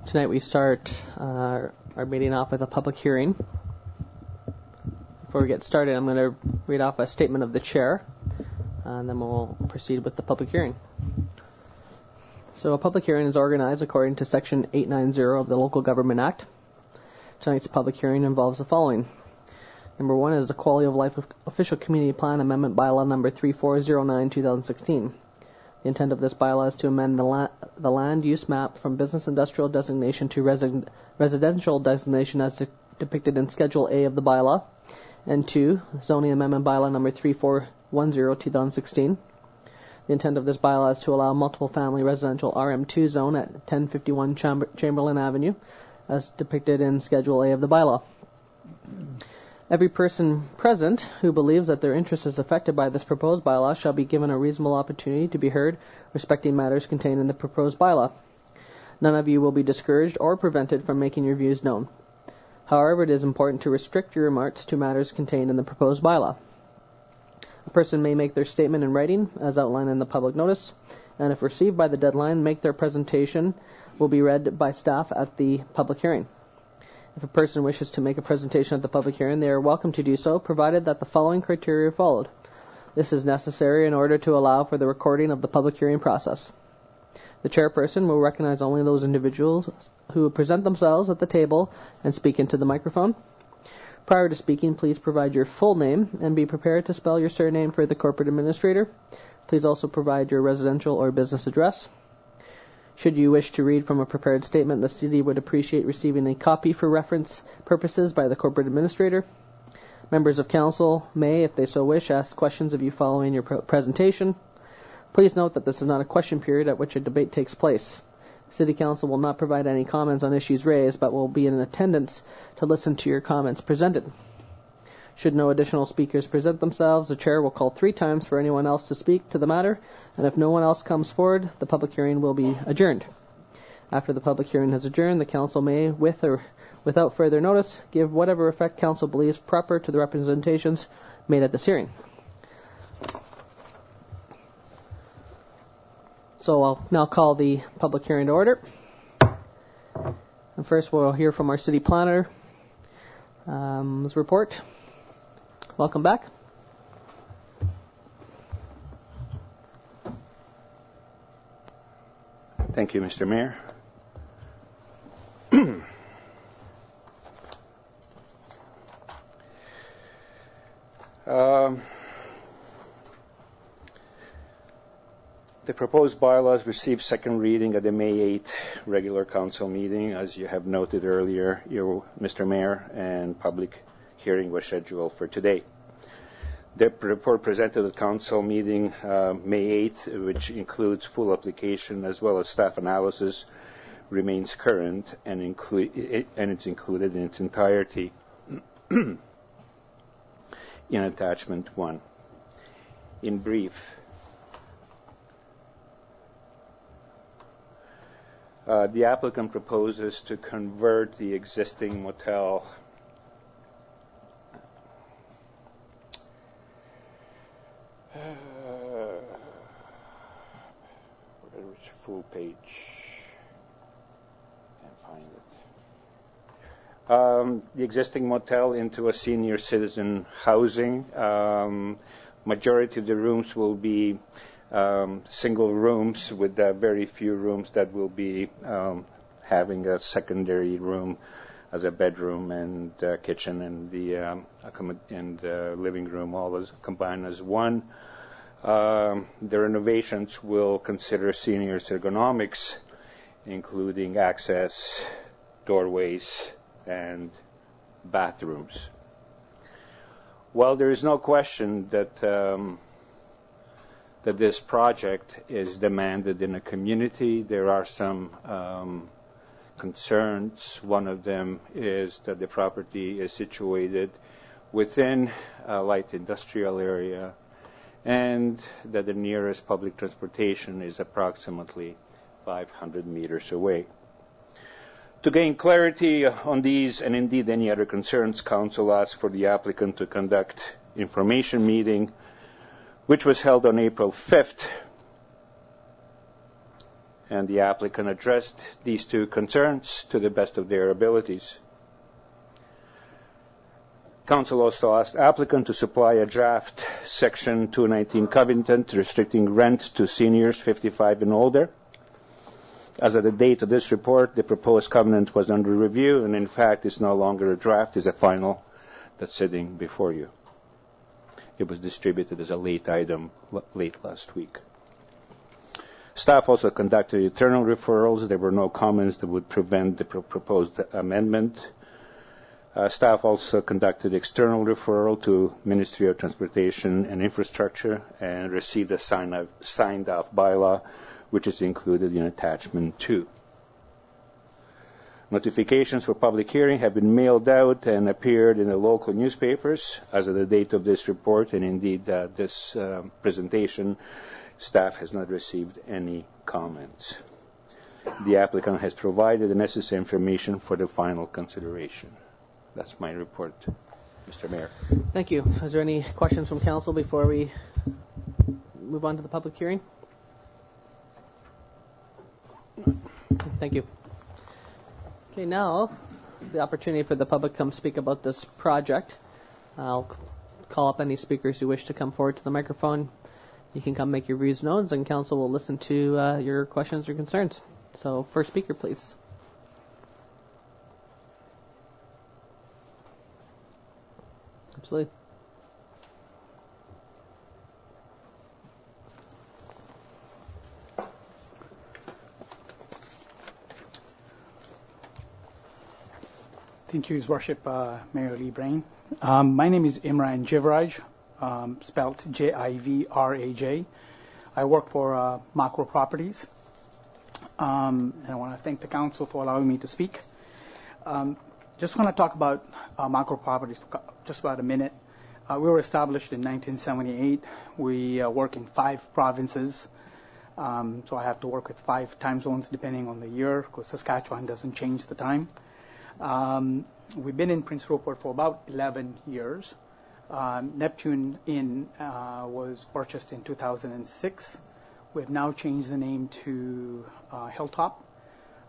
Tonight we start our meeting off with a public hearing. Before we get started, I'm going to read off a statement of the chair, and then we'll proceed with the public hearing. So a public hearing is organized according to Section 890 of the Local Government Act. Tonight's public hearing involves the following. Number one is the Quality of Life Official Community Plan Amendment Bylaw Number 3409-2016. The intent of this bylaw is to amend the land use map from business industrial designation to residential designation as depicted in Schedule A of the bylaw. And two, Zoning Amendment Bylaw Number 3410-2016. The intent of this bylaw is to allow multiple family residential RM2 zone at 1051 Chamberlain Avenue as depicted in Schedule A of the bylaw. Every person present who believes that their interest is affected by this proposed bylaw shall be given a reasonable opportunity to be heard respecting matters contained in the proposed bylaw. None of you will be discouraged or prevented from making your views known. However, it is important to restrict your remarks to matters contained in the proposed bylaw. A person may make their statement in writing, as outlined in the public notice, and if received by the deadline, make their presentation will be read by staff at the public hearing. If a person wishes to make a presentation at the public hearing, they are welcome to do so, provided that the following criteria are followed. This is necessary in order to allow for the recording of the public hearing process. The chairperson will recognize only those individuals who present themselves at the table and speak into the microphone. Prior to speaking, please provide your full name and be prepared to spell your surname for the corporate administrator. Please also provide your residential or business address. Should you wish to read from a prepared statement, the city would appreciate receiving a copy for reference purposes by the corporate administrator. Members of council may, if they so wish, ask questions of you following your presentation. Please note that this is not a question period at which a debate takes place. City Council will not provide any comments on issues raised, but will be in attendance to listen to your comments presented. Should no additional speakers present themselves, the chair will call 3 times for anyone else to speak to the matter, and if no one else comes forward, the public hearing will be adjourned. After the public hearing has adjourned, the council may, with or without further notice, give whatever effect council believes proper to the representations made at this hearing. So I'll now call the public hearing to order. And first we'll hear from our city planner. His report. Welcome back. Thank you, Mr. Mayor. The proposed bylaws received second reading at the May 8th regular council meeting. As you have noted earlier, Mr. Mayor, and public hearing was scheduled for today. The report presented at council meeting May 8th, which includes full application as well as staff analysis, remains current and it's included in its entirety in attachment 1. In brief, the applicant proposes to convert the existing motel full page. Can't find it. The existing motel into a senior citizen housing. Majority of the rooms will be single rooms with very few rooms that will be having a secondary room as a bedroom and kitchen and the living room all as combined as one. The renovations will consider seniors ergonomics, including access, doorways, and bathrooms. While there is no question that that this project is demanded in a community, there are some concerns. One of them is that the property is situated within a light industrial area and that the nearest public transportation is approximately 500 meters away. To gain clarity on these and indeed any other concerns, Council asked for the applicant to conduct information meeting, which was held on April 5th. and the applicant addressed these two concerns to the best of their abilities. Council also asked applicant to supply a draft Section 219 covenant restricting rent to seniors 55 and older. As of the date of this report, the proposed covenant was under review, and in fact is no longer a draft, it's a final that's sitting before you. It was distributed as a late item late last week. Staff also conducted internal referrals. There were no comments that would prevent the proposed amendment. Staff also conducted external referral to Ministry of Transportation and Infrastructure and received a signed-off bylaw, which is included in Attachment 2. Notifications for public hearing have been mailed out and appeared in the local newspapers as of the date of this report, and indeed this presentation, staff has not received any comments. The applicant has provided the necessary information for the final consideration. That's my report, Mr. Mayor. Thank you. Is there any questions from council before we move on to the public hearing? Thank you. Okay, now the opportunity for the public to come speak about this project. I'll call up any speakers who wish to come forward to the microphone. You can come make your views known, and council will listen to your questions or concerns. So, first speaker, please. Absolutely. Thank you, His Worship, Mayor Lee Brain. My name is Imran Jivraj, spelled Jivraj. I work for Macro Properties, and I want to thank the council for allowing me to speak. Just want to talk about Macro Properties for just about a minute. We were established in 1978. We work in 5 provinces, so I have to work with 5 time zones depending on the year, because Saskatchewan doesn't change the time. We've been in Prince Rupert for about 11 years. Neptune Inn was purchased in 2006. We've now changed the name to Hilltop,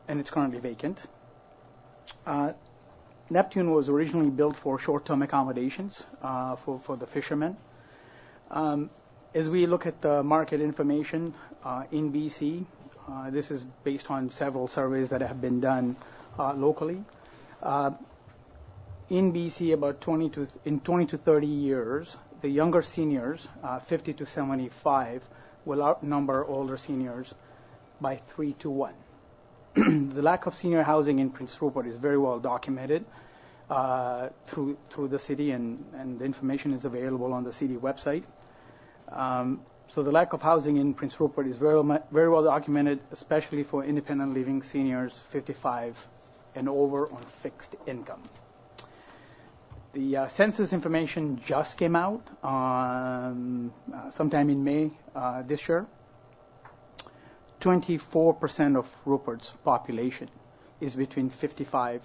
and it's currently vacant. Neptune was originally built for short-term accommodations for the fishermen. As we look at the market information in BC, this is based on several surveys that have been done locally. In BC, about 20 to 30 years, the younger seniors, 50 to 75, will outnumber older seniors by 3 to 1. The lack of senior housing in Prince Rupert is very well documented through the city, and the information is available on the city website. So the lack of housing in Prince Rupert is very well documented, especially for independent living seniors 55 and over on fixed income. The census information just came out sometime in May this year. 24% of Rupert's population is between 55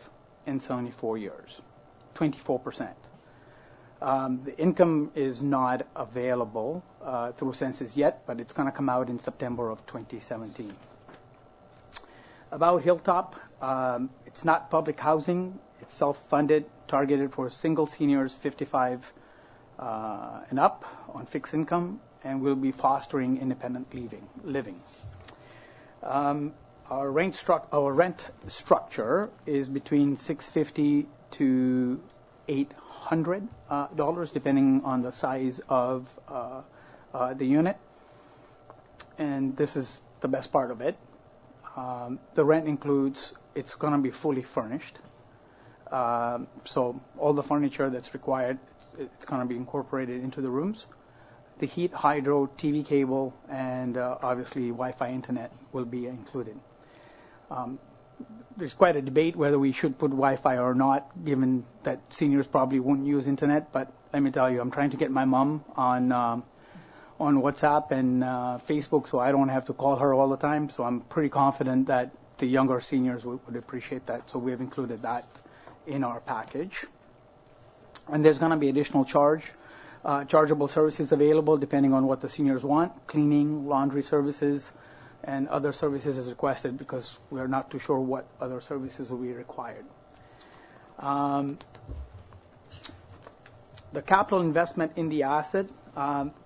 and 74 years. 24%. The income is not available through census yet, but it's going to come out in September of 2017. About Hilltop, it's not public housing. It's self-funded, targeted for single seniors 55 and up on fixed income, and will be fostering independent living. Our rent structure is between $650 to $800, depending on the size of the unit. And this is the best part of it. The rent includes, it's going to be fully furnished. So all the furniture that's required, it's going to be incorporated into the rooms. The heat, hydro, TV cable, and obviously Wi-Fi internet will be included. There's quite a debate whether we should put Wi-Fi or not, given that seniors probably won't use internet. But let me tell you, I'm trying to get my mom on WhatsApp and Facebook, so I don't have to call her all the time. So I'm pretty confident that the younger seniors would appreciate that. So we have included that in our package. And there's going to be additional chargeable services available depending on what the seniors want: cleaning, laundry services, and other services as requested because we are not too sure what other services will be required. The capital investment in the asset,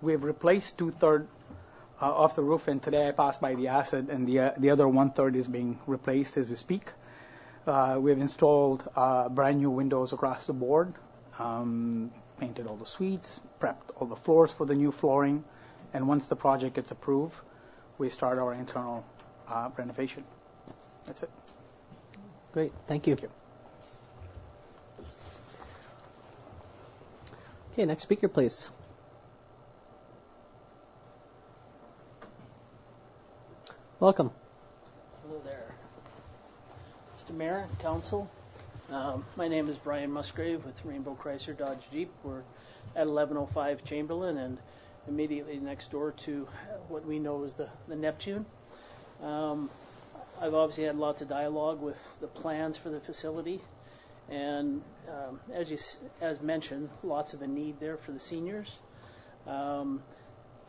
we've replaced 2/3 of the roof, and today I passed by the asset, and the other 1/3 is being replaced as we speak. We've installed brand new windows across the board, painted all the suites, prepped all the floors for the new flooring, and once the project gets approved, we start our internal renovation. That's it. Great, thank you. Thank you. Okay, next speaker, please. Welcome. Hello there. Mr. Mayor, Council, my name is Brian Musgrave with Rainbow Chrysler Dodge Jeep. We're at 1105 Chamberlain and immediately next door to what we know as the Neptune. I've obviously had lots of dialogue with the plans for the facility, and as mentioned, lots of the need there for the seniors.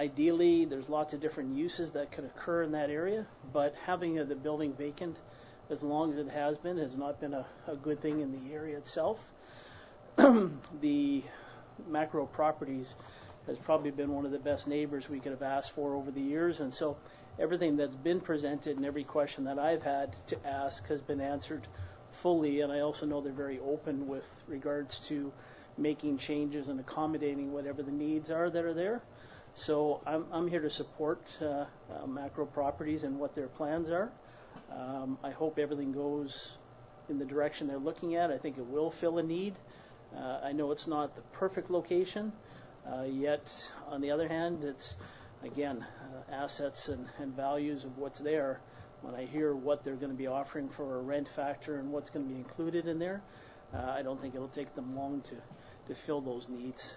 Ideally, there's lots of different uses that could occur in that area, but having the building vacant as long as it has not been a good thing in the area itself. The Macro Properties has probably been one of the best neighbors we could have asked for over the years, and so everything that's been presented and every question that I've had to ask has been answered fully, and I also know they're very open with regards to making changes and accommodating whatever the needs are that are there. So I'm here to support Macro Properties and what their plans are. I hope everything goes in the direction they're looking at. I think it will fill a need. I know it's not the perfect location, yet on the other hand, it's, again, assets and values of what's there. When I hear what they're going to be offering for a rent factor and what's going to be included in there, I don't think it'll take them long to fill those needs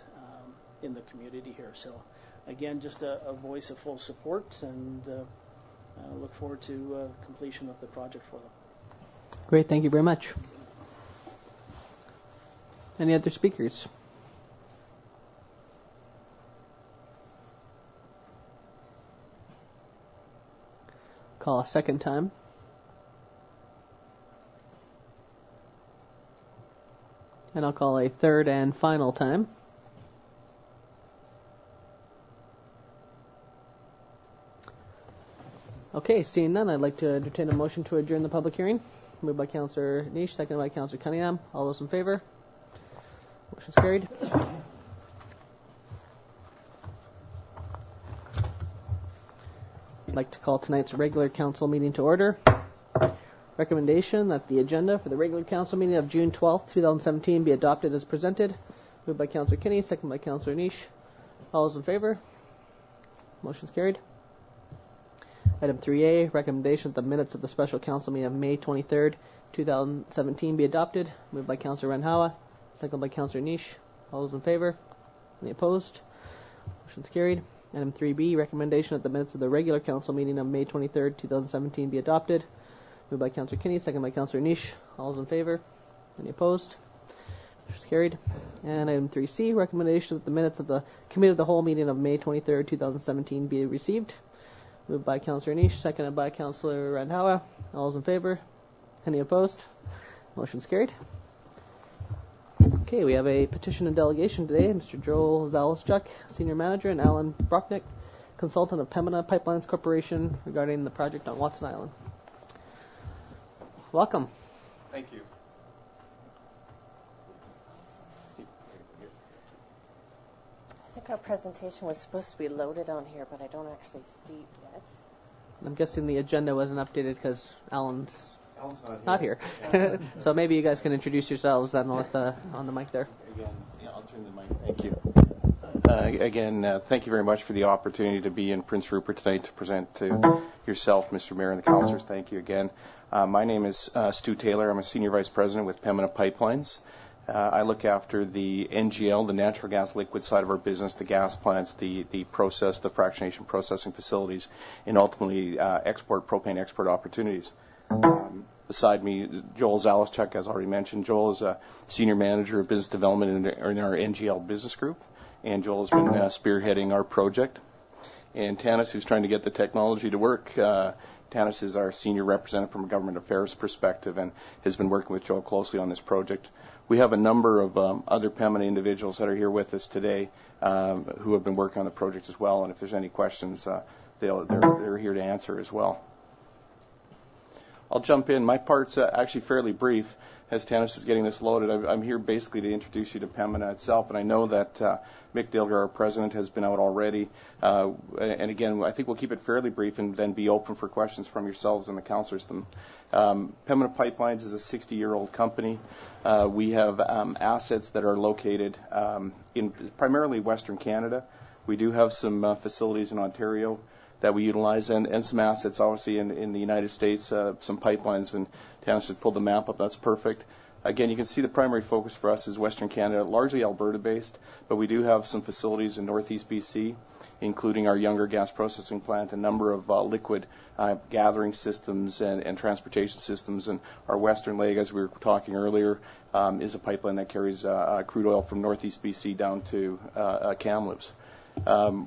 in the community here. So, again, just a voice of full support, and I look forward to completion of the project for them. Great, thank you very much. Any other speakers? Call a second time. And I'll call a third and final time. Okay, seeing none, I'd like to entertain a motion to adjourn the public hearing. Moved by Councillor Niche, seconded by Councillor Cunningham. All those in favor? Motion's carried. I'd like to call tonight's regular council meeting to order. Recommendation that the agenda for the regular council meeting of June 12th, 2017 be adopted as presented. Moved by Councillor Kinney, seconded by Councillor Niche. All those in favor? Motion's carried. Item 3A, recommendation that the minutes of the special council meeting of May 23rd, 2017 be adopted. Moved by Councillor Renhawa, seconded by Councillor Niche. All those in favor? Any opposed? Motion's carried. Item 3B, recommendation that the minutes of the regular council meeting of May 23rd, 2017 be adopted. Moved by Councillor Kinney, seconded by Councillor Niche. All those in favor? Any opposed? Motion's carried. And item 3C, recommendation that the minutes of the committee of the whole meeting of May 23rd, 2017 be received. Moved by Councillor Niche, seconded by Councillor Randhawa. All those in favor? Any opposed? Motion's carried. Okay, we have a petition and delegation today. Mr. Joel Zaleschuk, Senior Manager, and Alan Brocknick, Consultant of Pembina Pipelines Corporation, regarding the project on Watson Island. Welcome. Thank you. I think our presentation was supposed to be loaded on here, but I don't actually see it yet. I'm guessing the agenda wasn't updated because Alan's not here. Yeah. So maybe you guys can introduce yourselves then with on the mic there. Again, yeah, I'll turn the mic. Thank you. Again, thank you very much for the opportunity to be in Prince Rupert tonight to present to yourself, Mr. Mayor, and the councillors. Thank you again. My name is Stu Taylor. I'm a Senior Vice President with Pembina Pipelines. I look after the NGL, the natural gas liquid side of our business, the gas plants, the process, the fractionation processing facilities, and ultimately propane export opportunities. Beside me, Joel Zaleschuk, as already mentioned. Joel is a Senior Manager of Business Development in our NGL business group, and Joel has been spearheading our project. and Tanis, who's trying to get the technology to work. Tanis is our senior representative from a government affairs perspective and has been working with Joel closely on this project. We have a number of other Pembina individuals that are here with us today who have been working on the project as well, and if there's any questions, they're here to answer as well. I'll jump in. My part's actually fairly brief as Tanis is getting this loaded. I'm here basically to introduce you to Pembina itself, and I know that Mick Dilger, our president, has been out already. And again, I think we'll keep it fairly brief and then be open for questions from yourselves and the councillors. Pembina Pipelines is a 60-year-old company. We have assets that are located in primarily Western Canada. We do have some facilities in Ontario that we utilize, and some assets obviously in the United States, some pipelines, and Tanis has pulled the map up. That's perfect. Again, you can see the primary focus for us is Western Canada, largely Alberta-based, but we do have some facilities in Northeast BC, including our Younger gas processing plant, a number of liquid gathering systems and transportation systems, and our Western leg, as we were talking earlier, is a pipeline that carries crude oil from Northeast BC down to Kamloops.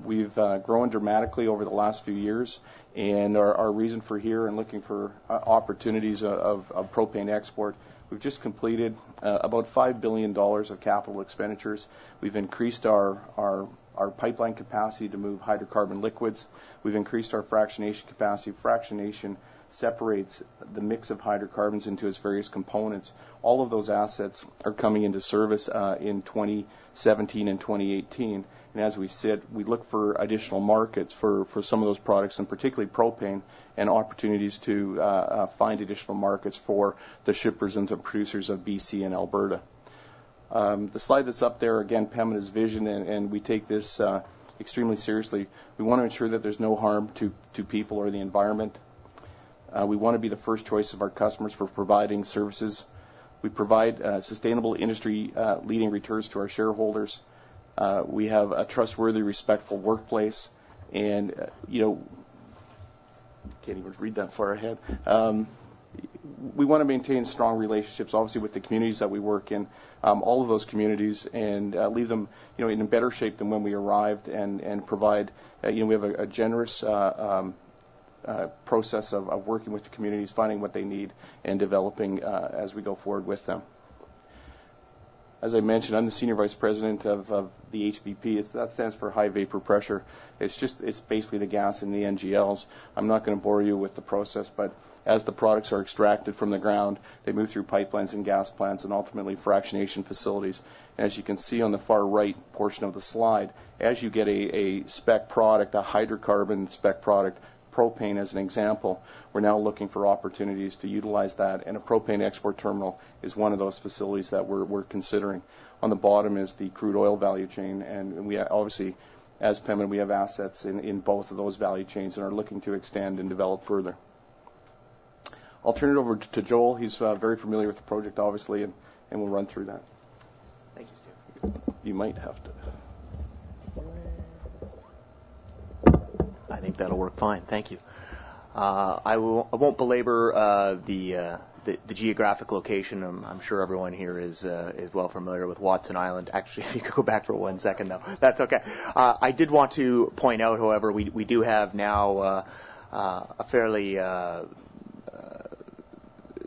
We've grown dramatically over the last few years, and our reason for here and looking for opportunities of propane export, we've just completed about $5 billion of capital expenditures. We've increased our pipeline capacity to move hydrocarbon liquids. We've increased our fractionation capacity. Fractionation separates the mix of hydrocarbons into its various components. All of those assets are coming into service in 2017 and 2018. And as we said, we look for additional markets for some of those products, and particularly propane, and opportunities to find additional markets for the shippers and the producers of BC and Alberta. The slide that's up there, again, Pembina's vision, and we take this extremely seriously. We want to ensure that there's no harm to people or the environment. We want to be the first choice of our customers for providing services. We provide sustainable industry leading returns to our shareholders. We have a trustworthy, respectful workplace, and can't even read that far ahead. We want to maintain strong relationships, obviously, with the communities that we work in, all of those communities, and leave them, in better shape than when we arrived, and provide. We have a generous process of working with the communities, finding what they need, and developing as we go forward with them. As I mentioned, I'm the Senior Vice President of the HVP. That stands for High Vapor Pressure. It's basically the gas in the NGLs. I'm not going to bore you with the process, but as the products are extracted from the ground, they move through pipelines and gas plants and ultimately fractionation facilities. And as you can see on the far right portion of the slide, as you get a spec product, a hydrocarbon spec product, propane as an example, we're now looking for opportunities to utilize that, and a propane export terminal is one of those facilities that we're considering. On the bottom is the crude oil value chain, and we obviously, as Pembina, we have assets in both of those value chains and are looking to extend and develop further. I'll turn it over to Joel. He's very familiar with the project, obviously, and we'll run through that. Thank you, Steve. You might have to. I think that'll work fine. Thank you. I won't belabor the geographic location. I'm sure everyone here is well familiar with Watson Island. Actually, if you could go back for 1 second, though, that's okay. I did want to point out, however, we do have now a fairly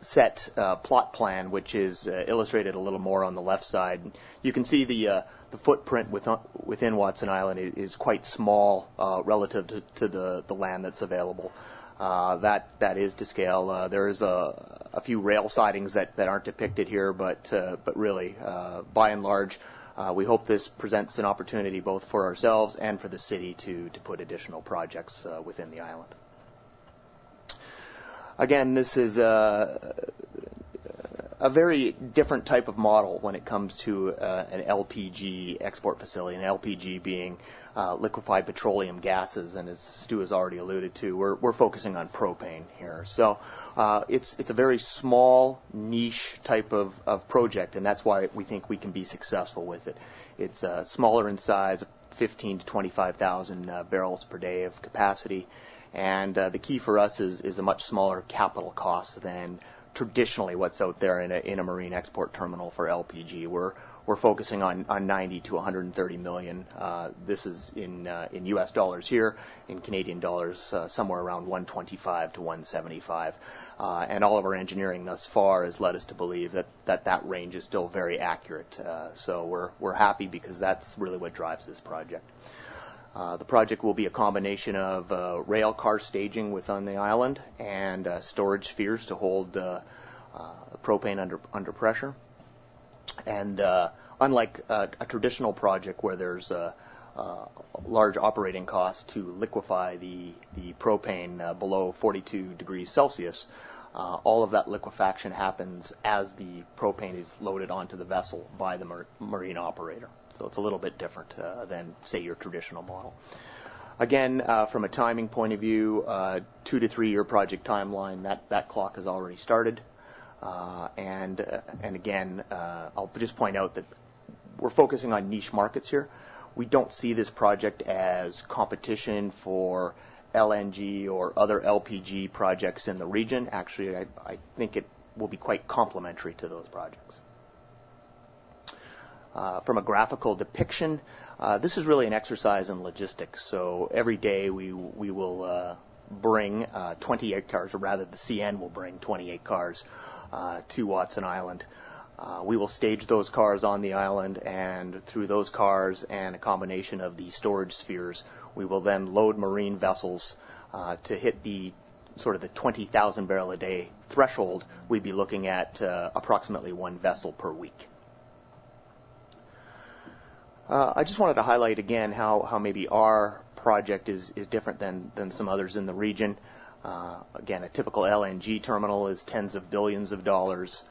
set plot plan, which is illustrated a little more on the left side. You can see the footprint within Watson Island is quite small relative to the land that's available. That is to scale. There is a few rail sidings that aren't depicted here, but really, by and large, we hope this presents an opportunity both for ourselves and for the city to put additional projects within the island. Again, this is a very different type of model when it comes to an LPG export facility, an LPG being liquefied petroleum gases, and as Stu has already alluded to, we're focusing on propane here. So it's a very small, niche type of project, and that's why we think we can be successful with it. It's smaller in size, 15 to 25,000 barrels per day of capacity. And the key for us is a much smaller capital cost than traditionally what's out there in a marine export terminal for LPG. We're we're focusing on 90 to 130 million. This is in U.S. dollars here. In Canadian dollars, somewhere around 125 to 175. And all of our engineering thus far has led us to believe that range is still very accurate. So we're happy because that's really what drives this project. The project will be a combination of rail car staging within the island and storage spheres to hold propane under pressure. And unlike a traditional project where there's a large operating cost to liquefy the propane below 42 degrees Celsius, all of that liquefaction happens as the propane is loaded onto the vessel by the marine operator. So it's a little bit different than, say, your traditional model. Again, from a timing point of view, 2 to 3 year project timeline, that clock has already started. And again, I'll just point out that we're focusing on niche markets here. We don't see this project as competition for LNG or other LPG projects in the region. Actually, I think it will be quite complementary to those projects. From a graphical depiction, this is really an exercise in logistics. So every day we will bring 28 cars, or rather the CN will bring 28 cars to Watson Island. We will stage those cars on the island, and through those cars and a combination of the storage spheres, we will then load marine vessels to hit the sort of the 20,000 barrel a day threshold. We'd be looking at approximately one vessel per week. I just wanted to highlight again how maybe our project is different than some others in the region. Again, a typical LNG terminal is tens of billions of dollars,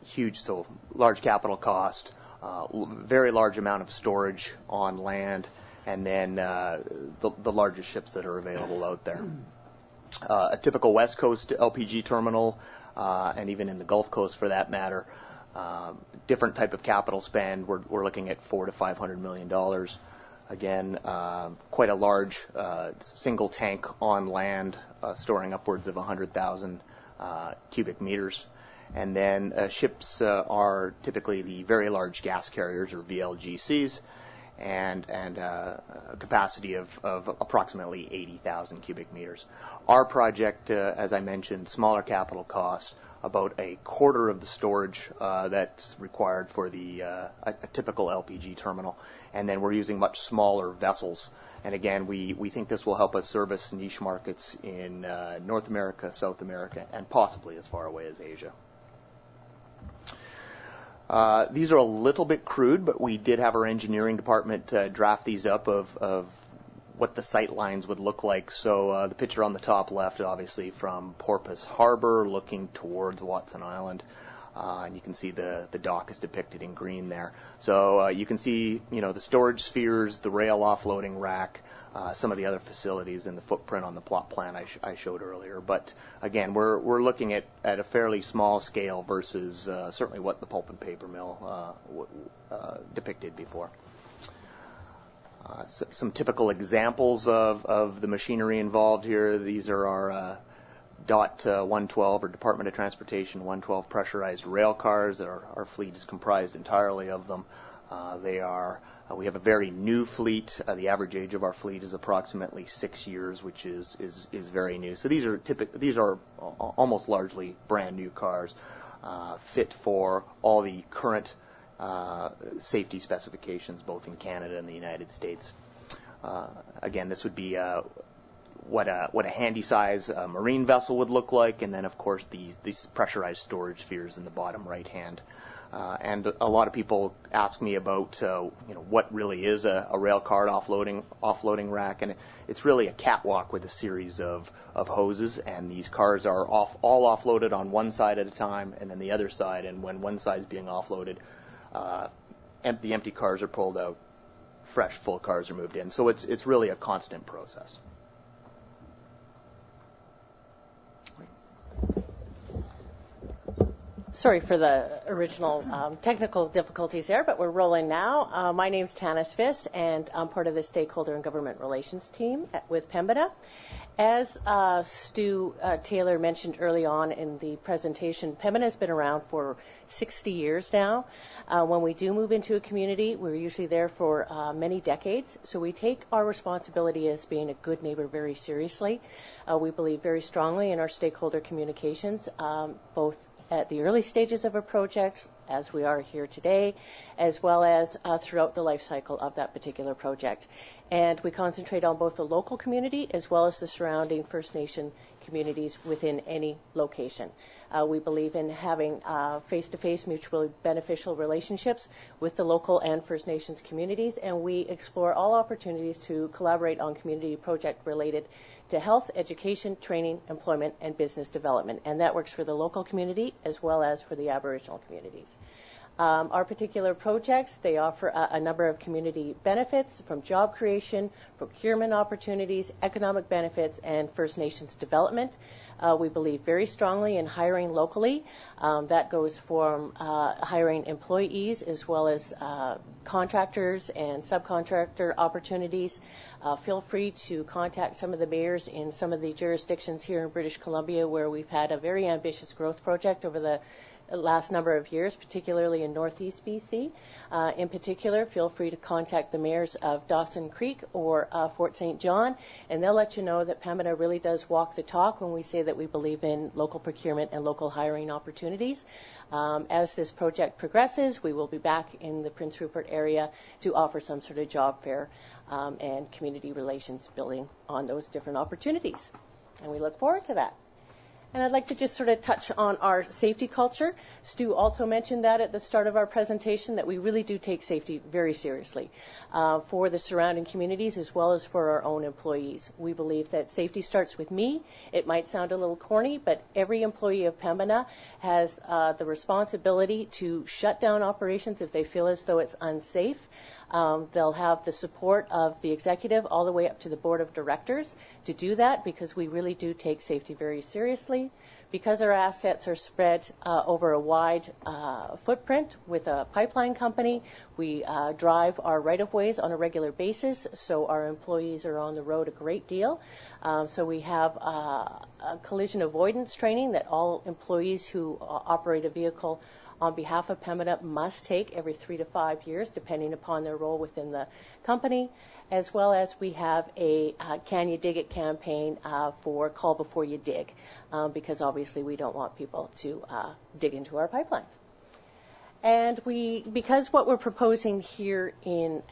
huge, so large capital cost, very large amount of storage on land, and then the largest ships that are available out there. A typical West Coast LPG terminal, and even in the Gulf Coast for that matter, different type of capital spend. We're looking at $400 to $500 million. Again, quite a large single tank on land, storing upwards of 100,000 cubic meters. And then ships are typically the very large gas carriers, or VLGCs, and a capacity of approximately 80,000 cubic meters. Our project, as I mentioned, smaller capital cost, about a quarter of the storage that's required for a typical LPG terminal. And then we're using much smaller vessels. And again, we think this will help us service niche markets in North America, South America, and possibly as far away as Asia. These are a little bit crude, but we did have our engineering department draft these up of what the sight lines would look like. So the picture on the top left, obviously from Porpoise Harbor, looking towards Watson Island. And you can see the dock is depicted in green there. So you can see, the storage spheres, the rail offloading rack, some of the other facilities in the footprint on the plot plan I showed earlier. But again, we're looking at a fairly small scale versus certainly what the pulp and paper mill depicted before. Some typical examples of the machinery involved here. These are our DOT 112, or Department of Transportation 112 pressurized rail cars. Our fleet is comprised entirely of them. We have a very new fleet. The average age of our fleet is approximately 6 years, which is very new. So these are almost largely brand new cars, fit for all the current safety specifications, both in Canada and the United States. Again, this would be what a handy-size marine vessel would look like, and then of course these pressurized storage spheres in the bottom right hand. And a lot of people ask me about what really is a rail car offloading rack, and it's really a catwalk with a series of hoses, and these cars are all offloaded on one side at a time, and then the other side. And when one side is being offloaded, the empty cars are pulled out, fresh full cars are moved in. So it's really a constant process. Sorry for the original technical difficulties there, but we're rolling now. My name's Tanis Fiss, and I'm part of the Stakeholder and Government Relations team with Pembina. As Stu Taylor mentioned early on in the presentation, Pembina has been around for 60 years now. When we do move into a community, we're usually there for many decades, so we take our responsibility as being a good neighbor very seriously. We believe very strongly in our stakeholder communications, both at the early stages of a project, as we are here today, as well as throughout the life cycle of that particular project. And we concentrate on both the local community as well as the surrounding First Nation communities within any location. We believe in having face-to-face mutually beneficial relationships with the local and First Nations communities, and we explore all opportunities to collaborate on community project related to health, education, training, employment, and business development. And that works for the local community as well as for the Aboriginal communities. Our particular projects, they offer a number of community benefits from job creation, procurement opportunities, economic benefits, and First Nations development. We believe very strongly in hiring locally. That goes from hiring employees as well as contractors and subcontractor opportunities. Feel free to contact some of the mayors in some of the jurisdictions here in British Columbia where we've had a very ambitious growth project over the last number of years, particularly in Northeast BC. In particular, feel free to contact the mayors of Dawson Creek or Fort St. John, and they'll let you know that Pembina really does walk the talk when we say that we believe in local procurement and local hiring opportunities. As this project progresses, we will be back in the Prince Rupert area to offer some sort of job fair and community relations building on those different opportunities. And we look forward to that. And I'd like to just sort of touch on our safety culture. Stu also mentioned that at the start of our presentation, that we really do take safety very seriously for the surrounding communities as well as for our own employees. We believe that safety starts with me. It might sound a little corny, but every employee of Pembina has the responsibility to shut down operations if they feel as though it's unsafe. They'll have the support of the executive all the way up to the board of directors to do that, because we really do take safety very seriously. Because our assets are spread over a wide footprint with a pipeline company, we drive our right-of-ways on a regular basis, so our employees are on the road a great deal. So we have a collision avoidance training that all employees who operate a vehicle on behalf of Pembina must take every 3 to 5 years, depending upon their role within the company, as well as we have a Can You Dig It campaign for Call Before You Dig, because obviously we don't want people to dig into our pipelines. And because what we're proposing here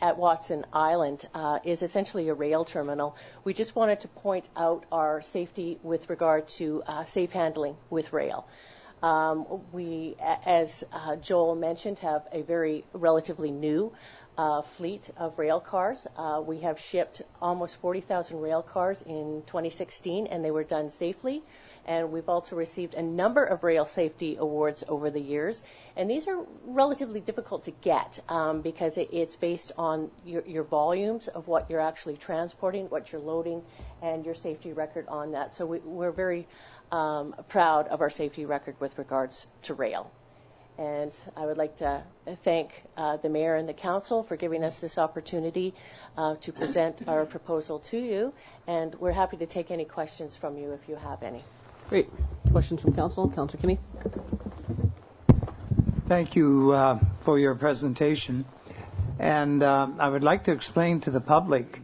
at Watson Island is essentially a rail terminal, we just wanted to point out our safety with regard to safe handling with rail. We, as Joel mentioned, have a very relatively new fleet of rail cars. We have shipped almost 40,000 rail cars in 2016, and they were done safely. And we've also received a number of rail safety awards over the years. And these are relatively difficult to get because it's based on your volumes of what you're actually transporting, what you're loading, and your safety record on that. So we're very proud of our safety record with regards to rail. And I would like to thank the Mayor and the Council for giving us this opportunity to present our proposal to you. And we're happy to take any questions from you if you have any. Great. Questions from Council? Councillor Kinney? Thank you for your presentation. And I would like to explain to the public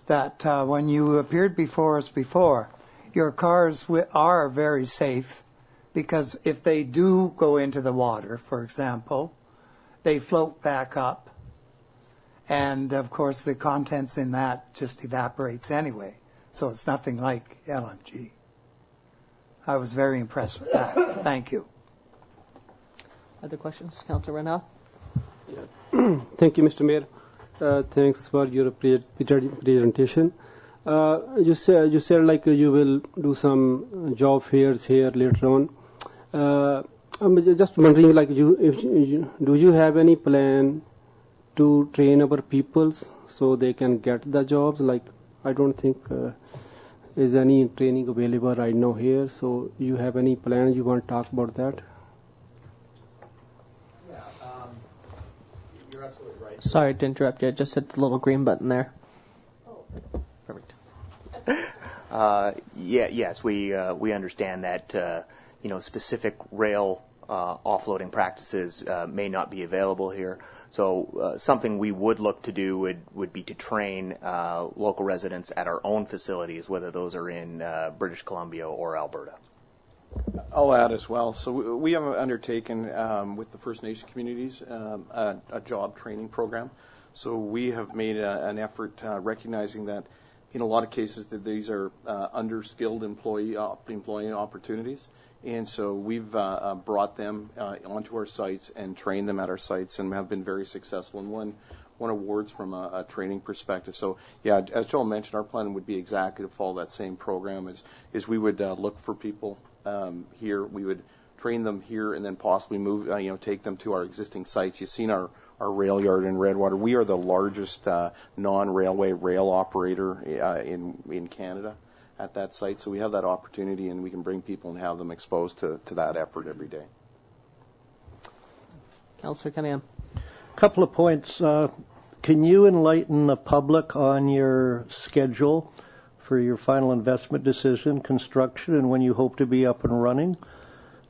that when you appeared before us before, your cars are very safe, because if they do go into the water, for example, they float back up. And, of course, the contents in that just evaporates anyway. So it's nothing like LNG. I was very impressed with that. Thank you. Other questions? Councillor Renal? Yeah. Thank you, Mr. Mayor. Thanks for your presentation. You said like you will do some job fairs here later on. I'm just wondering, like, do you have any plan to train our peoples so they can get the jobs? Like, I don't think is any training available right now here. So you have any plans you want to talk about that? Yeah, you're absolutely right. Sorry to interrupt you. Just hit the little green button there. Oh. Perfect. Yes, we understand that specific rail offloading practices may not be available here. So something we would look to do would be to train local residents at our own facilities, whether those are in British Columbia or Alberta. I'll add as well. So we have undertaken with the First Nation communities a job training program. So we have made an effort recognizing that in a lot of cases that these are underskilled employee opportunities. And so we've brought them onto our sites and trained them at our sites and have been very successful and won awards from a training perspective. So, yeah, as Joel mentioned, our plan would be exactly to follow that same program is we would look for people here. We would train them here and then possibly move, take them to our existing sites. You've seen our rail yard in Redwater. We are the largest non-railway rail operator in Canada at that site. So we have that opportunity, and we can bring people and have them exposed to that effort every day. Councillor Cunningham. A couple of points. Can you enlighten the public on your schedule for your final investment decision, construction, and when you hope to be up and running?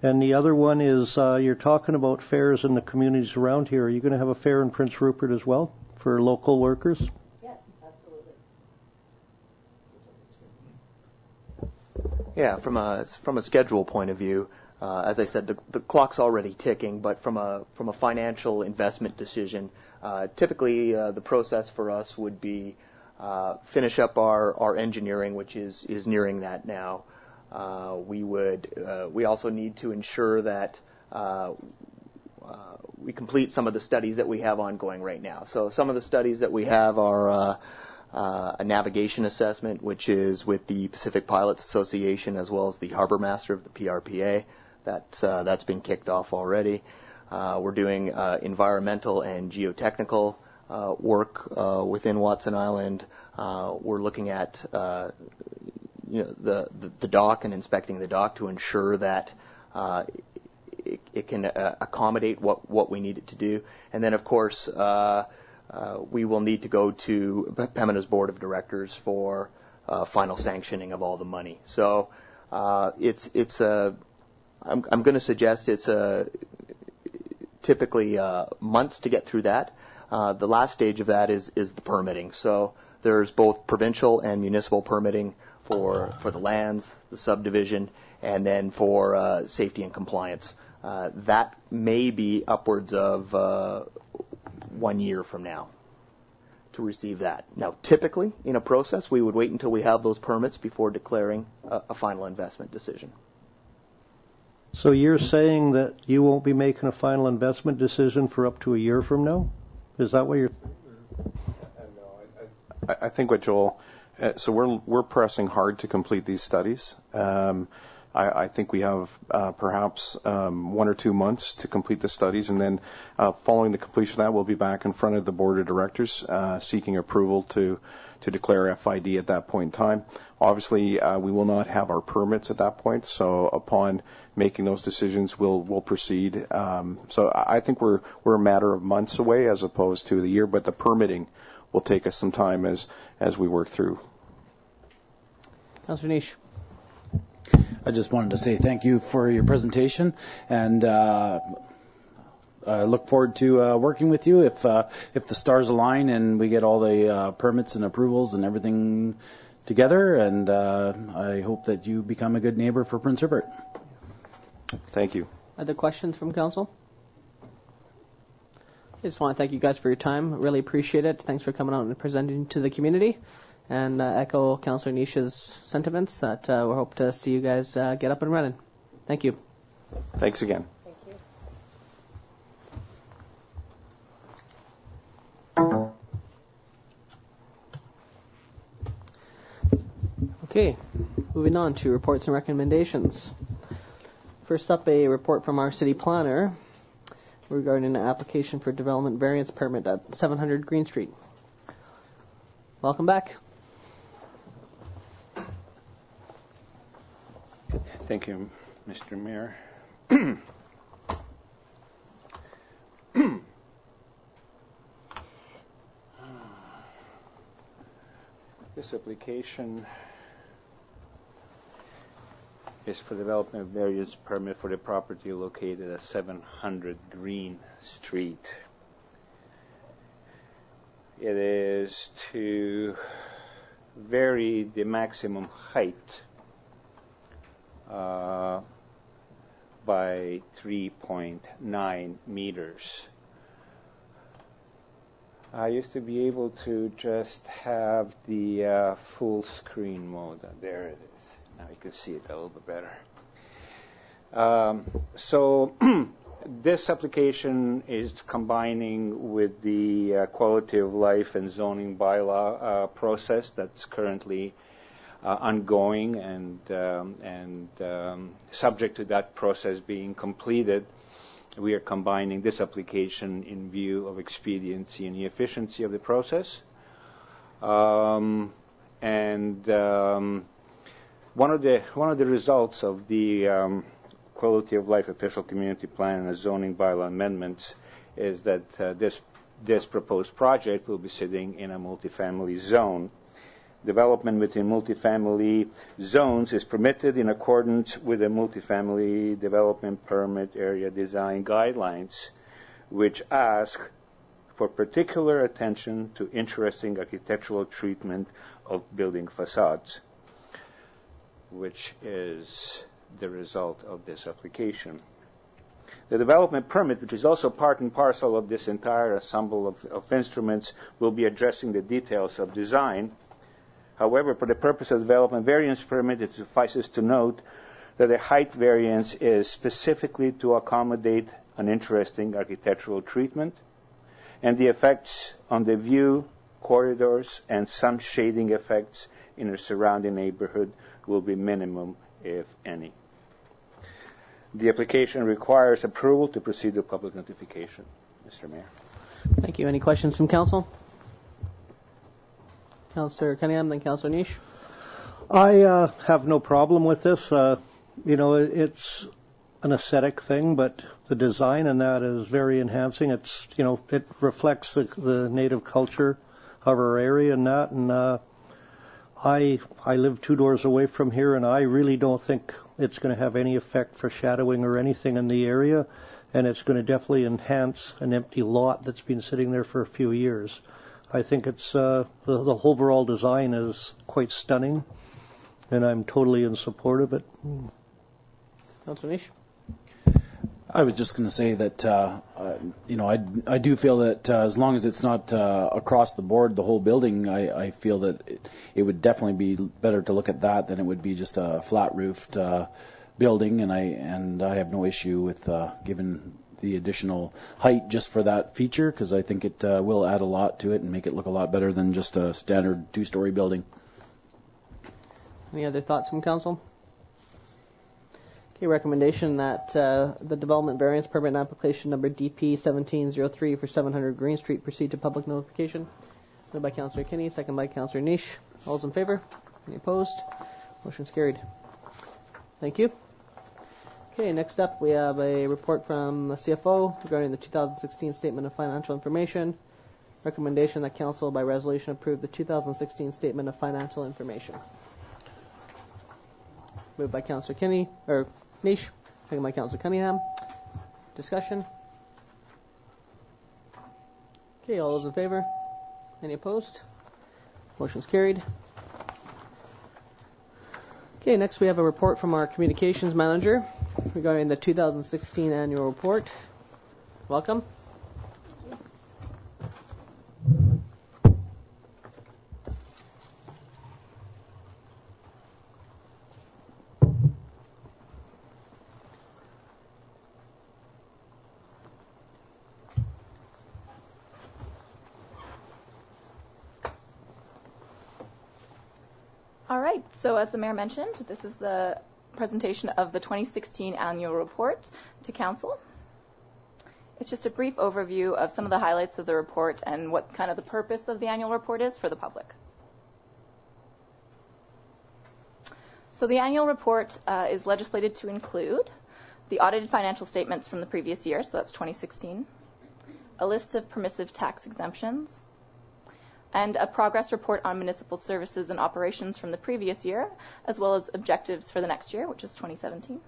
And the other one is you're talking about fairs in the communities around here. Are you going to have a fair in Prince Rupert as well for local workers? Yes, absolutely. Yeah, from a schedule point of view, as I said, the clock's already ticking. But from a financial investment decision, typically the process for us would be finish up our engineering, which is nearing that now. We also need to ensure that we complete some of the studies that we have ongoing right now. So some of the studies that we have are a navigation assessment, which is with the Pacific Pilots Association as well as the Harbour Master of the PRPA. That's been kicked off already. We're doing environmental and geotechnical work within Watson Island. We're looking at the dock and inspecting the dock to ensure that it can accommodate what we need it to do. And then, of course, we will need to go to Pembina's Board of Directors for final sanctioning of all the money. So I'm going to suggest it's typically months to get through that. The last stage of that is the permitting. So there's both provincial and municipal permitting for the lands, the subdivision, and then for safety and compliance. That may be upwards of 1 year from now to receive that. Now, typically, in a process, we would wait until we have those permits before declaring a final investment decision. So you're saying that you won't be making a final investment decision for up to a year from now? Is that what you're saying? No, I think what Joel... so we're pressing hard to complete these studies. I think we have perhaps 1 or 2 months to complete the studies, and then following the completion of that, we'll be back in front of the Board of Directors seeking approval to declare FID at that point in time. Obviously, we will not have our permits at that point, so upon making those decisions, we'll proceed. So I think we're a matter of months away as opposed to the year, but the permitting will take us some time as we work through. Councillor Niche. I just wanted to say thank you for your presentation, and I look forward to working with you if the stars align and we get all the permits and approvals and everything together, and I hope that you become a good neighbor for Prince Rupert. Thank you. Other questions from council? I just want to thank you guys for your time. Really appreciate it. Thanks for coming out and presenting to the community. And echo Councillor Niche's sentiments that we hope to see you guys get up and running. Thank you. Thanks again. Thank you. Okay, moving on to reports and recommendations. First up, a report from our city planner regarding an application for development variance permit at 700 Green Street. Welcome back. Thank you, Mr. Mayor. This application is for development variance permit for the property located at 700 Green Street. It is to vary the maximum height by 3.9 meters. I used to be able to just have the full screen mode. There it is. Now you can see it a little bit better. So this application is combining with the quality of life and zoning bylaw process that's currently ongoing, and subject to that process being completed, we are combining this application in view of expediency and the efficiency of the process. One of the results of the quality of life official community plan and the zoning bylaw amendments is that this proposed project will be sitting in a multifamily zone. Development within multifamily zones is permitted in accordance with the multifamily development permit area design guidelines, which ask for particular attention to interesting architectural treatment of building facades, which is the result of this application. The development permit, which is also part and parcel of this entire ensemble of instruments, will be addressing the details of design. However, for the purpose of development variance permit, it suffices to note that the height variance is specifically to accommodate an interesting architectural treatment, and the effects on the view, corridors, and sun shading effects in the surrounding neighborhood will be minimum, if any. The application requires approval to proceed with public notification. Mr. Mayor. Thank you. Any questions from council? Councillor Cunningham, then Councillor Niche. I have no problem with this. It's an aesthetic thing, but the design in that is very enhancing. It's, it reflects the native culture of our area and that. And I live 2 doors away from here, and I really don't think it's going to have any effect for shadowing or anything in the area. And it's going to definitely enhance an empty lot that's been sitting there for a few years. I think it's the overall design is quite stunning, and I'm totally in support of it. Councillor Niche. I was just going to say that, I do feel that as long as it's not across the board, the whole building, I feel that it would definitely be better to look at that than it would be just a flat-roofed building, and I have no issue with giving the additional height just for that feature, because I think it will add a lot to it and make it look a lot better than just a standard 2-story building. Any other thoughts from council? Okay, recommendation that the development variance permit application number DP 1703 for 700 Green Street proceed to public notification. Moved by Councillor Kinney, second by Councillor Niche. All those in favor? Any opposed? Motion's carried. Thank you. Okay, next up we have a report from the CFO regarding the 2016 Statement of Financial Information. Recommendation that Council by resolution approve the 2016 Statement of Financial Information. Moved by Councillor Kinney, or Niche, second by Councillor Cunningham. Discussion? Okay, all those in favor? Any opposed? Motion's carried. Okay, next we have a report from our communications manager regarding the 2016 annual report. Welcome. All right, so as the Mayor mentioned, this is the presentation of the 2016 annual report to Council. It's just a brief overview of some of the highlights of the report and what kind of the purpose of the annual report is for the public. So the annual report is legislated to include the audited financial statements from the previous year, so that's 2016, a list of permissive tax exemptions, and a progress report on municipal services and operations from the previous year, as well as objectives for the next year, which is 2017.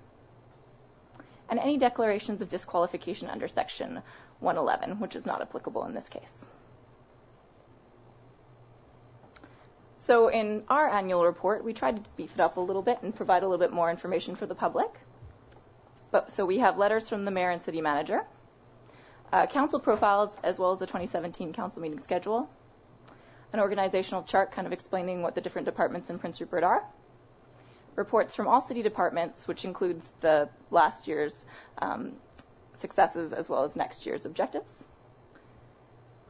And any declarations of disqualification under Section 111, which is not applicable in this case. So in our annual report, we tried to beef it up a little bit and provide a little bit more information for the public. So we have letters from the mayor and city manager, council profiles, as well as the 2017 council meeting schedule, an organizational chart kind of explaining what the different departments in Prince Rupert are, reports from all city departments, which includes the last year's successes as well as next year's objectives,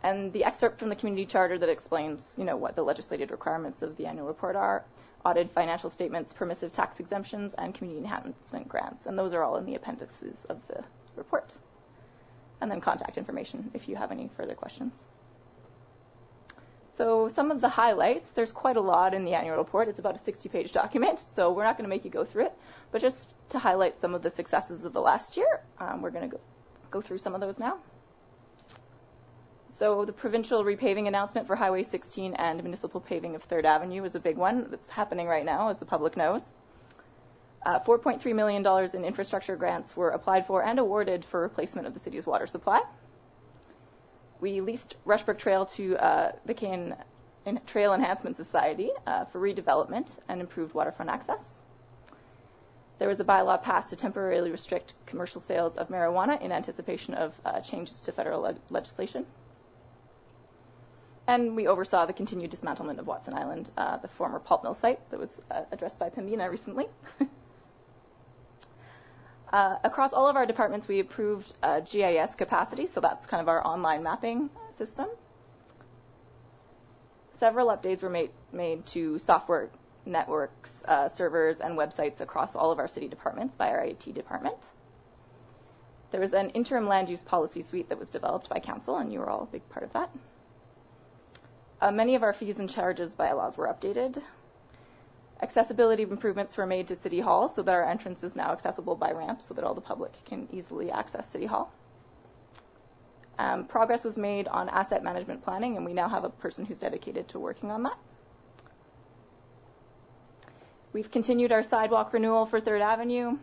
and the excerpt from the community charter that explains, what the legislated requirements of the annual report are, audited financial statements, permissive tax exemptions, and community enhancement grants. And those are all in the appendices of the report. And then contact information if you have any further questions. So some of the highlights, there's quite a lot in the annual report. It's about a 60-page document, so we're not going to make you go through it. But just to highlight some of the successes of the last year, we're going to go through some of those now. So the provincial repaving announcement for Highway 16 and municipal paving of 3rd Avenue is a big one that's happening right now, as the public knows. $4.3 million in infrastructure grants were applied for and awarded for replacement of the city's water supply. We leased Rushbrook Trail to the Cain Trail Enhancement Society for redevelopment and improved waterfront access. There was a bylaw passed to temporarily restrict commercial sales of marijuana in anticipation of changes to federal legislation. And we oversaw the continued dismantlement of Watson Island, the former pulp mill site that was addressed by Pembina recently. Across all of our departments, we approved GIS capacity, so that's kind of our online mapping system. Several updates were made to software networks, servers, and websites across all of our city departments by our IT department. There was an interim land use policy suite that was developed by council, and you were all a big part of that. Many of our fees and charges bylaws were updated. Accessibility improvements were made to City Hall so that our entrance is now accessible by ramp so that all the public can easily access City Hall. Progress was made on asset management planning, and we now have a person who's dedicated to working on that. We've continued our sidewalk renewal for 3rd Avenue,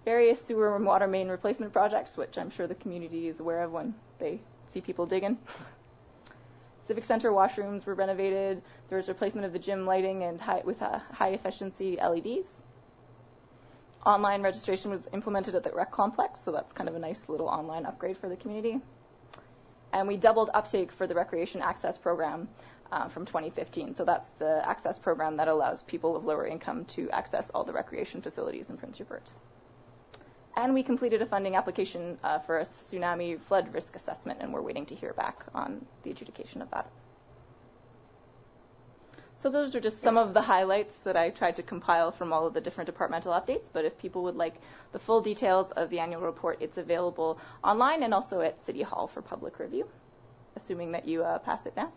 various sewer and water main replacement projects, which I'm sure the community is aware of when they see people digging. Civic Center washrooms were renovated. There was replacement of the gym lighting and high efficiency LEDs. Online registration was implemented at the rec complex, so that's kind of a nice little online upgrade for the community. And we doubled uptake for the Recreation Access Program from 2015. So that's the access program that allows people of lower income to access all the recreation facilities in Prince Rupert. And we completed a funding application for a tsunami flood risk assessment, and we're waiting to hear back on the adjudication of that. So those are just some of the highlights that I tried to compile from all of the different departmental updates, but if people would like the full details of the annual report, it's available online and also at City Hall for public review, assuming that you pass it now.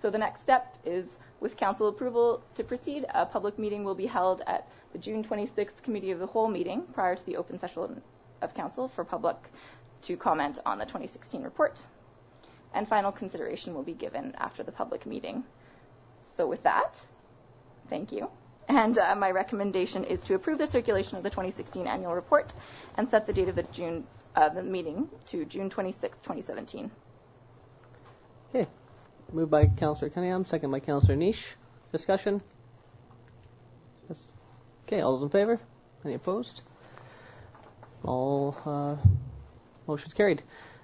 So the next step is, with council approval to proceed, a public meeting will be held at the June 26th Committee of the Whole meeting prior to the open session of council for public to comment on the 2016 report. And final consideration will be given after the public meeting. So with that, thank you. And my recommendation is to approve the circulation of the 2016 annual report and set the date of the meeting to June 26, 2017. Okay. Moved by Councillor Cunningham, second by Councillor Niche. Discussion? Yes. Okay, all those in favor? Any opposed? All motions carried.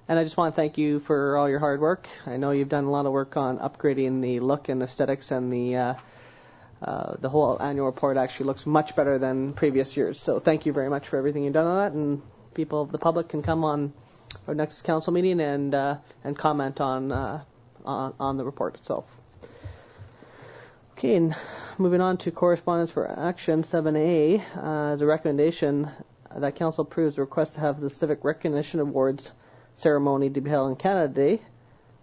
And I just want to thank you for all your hard work. I know you've done a lot of work on upgrading the look and aesthetics, and the whole annual report actually looks much better than previous years. So thank you very much for everything you've done on that, and people of the public can come on our next council meeting and comment on the report itself. Okay, and moving on to correspondence for action 7A, as a recommendation that council approves the request to have the Civic Recognition Awards ceremony to be held on Canada Day.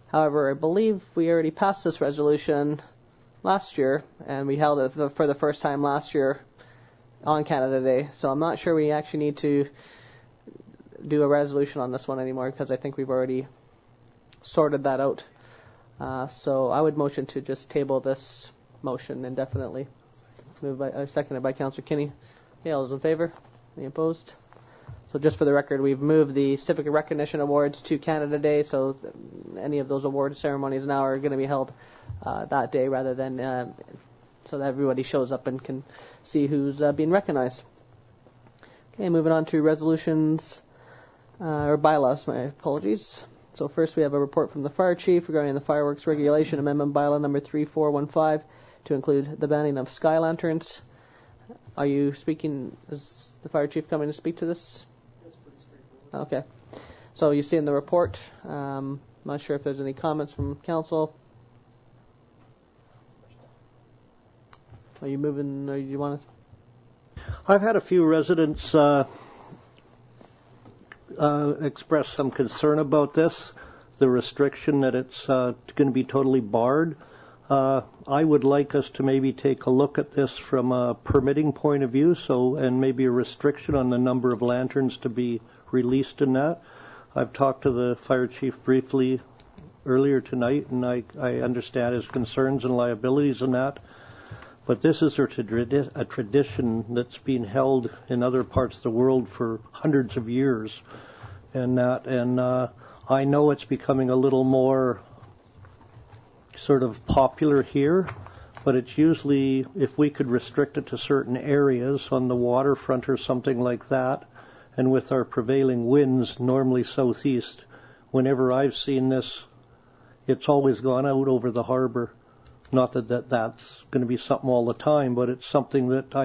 However, I believe we already passed this resolution last year, and we held it for the first time last year on Canada Day. So I'm not sure we actually need to do a resolution on this one anymore, because I think we've already sorted that out. So I would motion to just table this motion indefinitely. Seconded by Councillor Kinney. Okay, all those in favor? Any opposed? So just for the record, we've moved the Civic Recognition Awards to Canada Day, so any of those award ceremonies now are going to be held that day rather than so that everybody shows up and can see who's being recognized. Okay, moving on to resolutions or bylaws, my apologies. So first we have a report from the Fire Chief regarding the Fireworks Regulation Amendment Bylaw number 3415 to include the banning of sky lanterns. Are you speaking, is the Fire Chief coming to speak to this? Okay. So you see in the report, not sure if there's any comments from Council. Are you moving, or you want to? I've had a few residents express some concern about this, the restriction that it's going to be totally barred. I would like us to maybe take a look at this from a permitting point of view, and maybe a restriction on the number of lanterns to be released in that. I've talked to the fire chief briefly earlier tonight, and I understand his concerns and liabilities in that. But this is a tradition that's been held in other parts of the world for hundreds of years, and I know it's becoming a little more sort of popular here, but it's usually, if we could restrict it to certain areas on the waterfront or something like that, and with our prevailing winds, normally southeast, whenever I've seen this, it's always gone out over the harbor. Not that that's going to be something all the time, but it's something that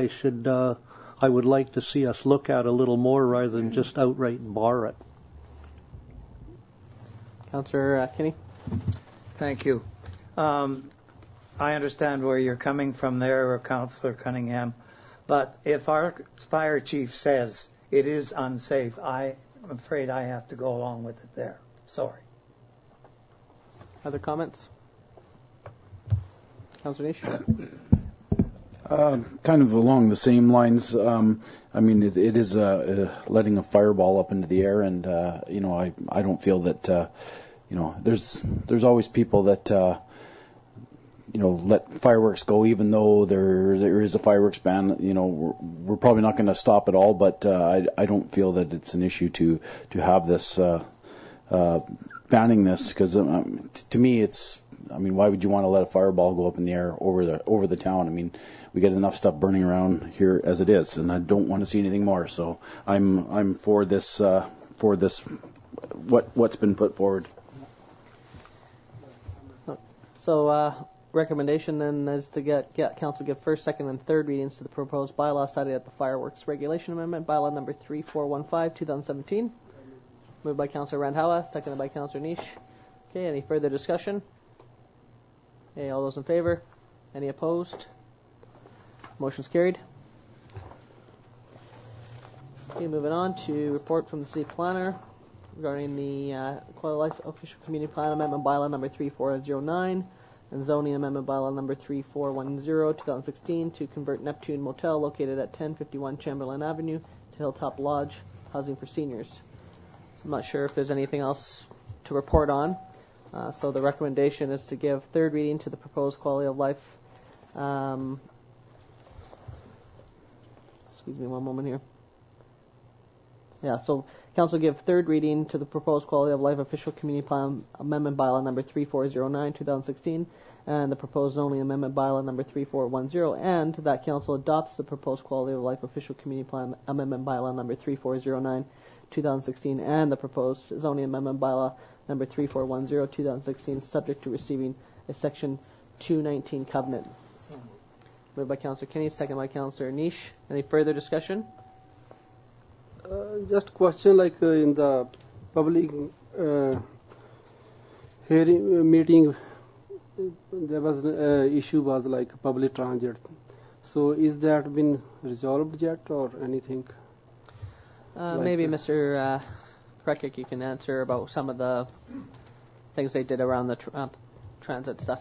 I would like to see us look at a little more rather than just outright bar it. Councillor Kinney. Thank you. I understand where you're coming from there, Councillor Cunningham, but if our fire chief says it is unsafe, I'm afraid I have to go along with it there. Sorry. Other comments? Councillor Nish? Kind of along the same lines. I mean, it is letting a fireball up into the air, and I don't feel that there's always people that let fireworks go, even though there is a fireworks ban. We're probably not going to stop it all, but I don't feel that it's an issue to have this banning this, because to me it's. I mean, why would you want to let a fireball go up in the air over the town? I mean, we get enough stuff burning around here as it is, and I don't want to see anything more. So I'm for this what's been put forward. So recommendation then is to get council give first, second, and third readings to the proposed bylaw cited at the Fireworks Regulation Amendment, bylaw number 3415, 2017. Moved by Councillor Randhawa, seconded by Councillor Nish. Okay, any further discussion? Okay, all those in favor? Any opposed? Motion's carried. Okay, moving on to report from the City Planner regarding the Quality Life Official Community Plan Amendment Bylaw number 3409 and Zoning Amendment Bylaw number 3410, 2016 to convert Neptune Motel located at 1051 Chamberlain Avenue to Hilltop Lodge, housing for seniors. So I'm not sure if there's anything else to report on. So the recommendation is to give third reading to the proposed quality of life. Excuse me one moment here. Yeah, so Council give third reading to the proposed quality of life official community plan amendment bylaw number 3409, 2016, and the proposed zoning amendment bylaw number 3410, and that Council adopts the proposed quality of life official community plan amendment bylaw number 3409, 2016, and the proposed zoning amendment bylaw number 3410, 2016, subject to receiving a Section 219 covenant. Moved by Councillor Kinney, second by Councillor Nish. Any further discussion? Just a question, like in the public hearing meeting, there was issue was like public transit. So is that been resolved yet or anything? Maybe Mr. Krekic, you can answer about some of the things they did around the transit stuff.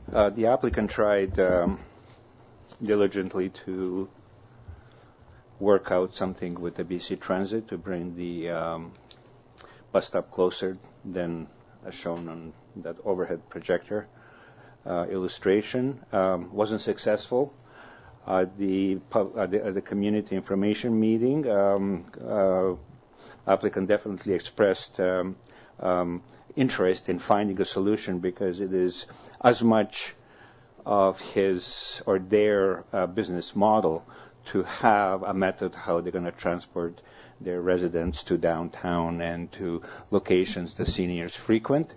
The applicant tried diligently to work out something with the BC Transit to bring the bus stop closer than as shown on that overhead projector illustration. Wasn't successful. The community information meeting, applicant definitely expressed interest in finding a solution because it is as much of his or their business model to have a method how they're going to transport their residents to downtown and to locations the seniors frequent,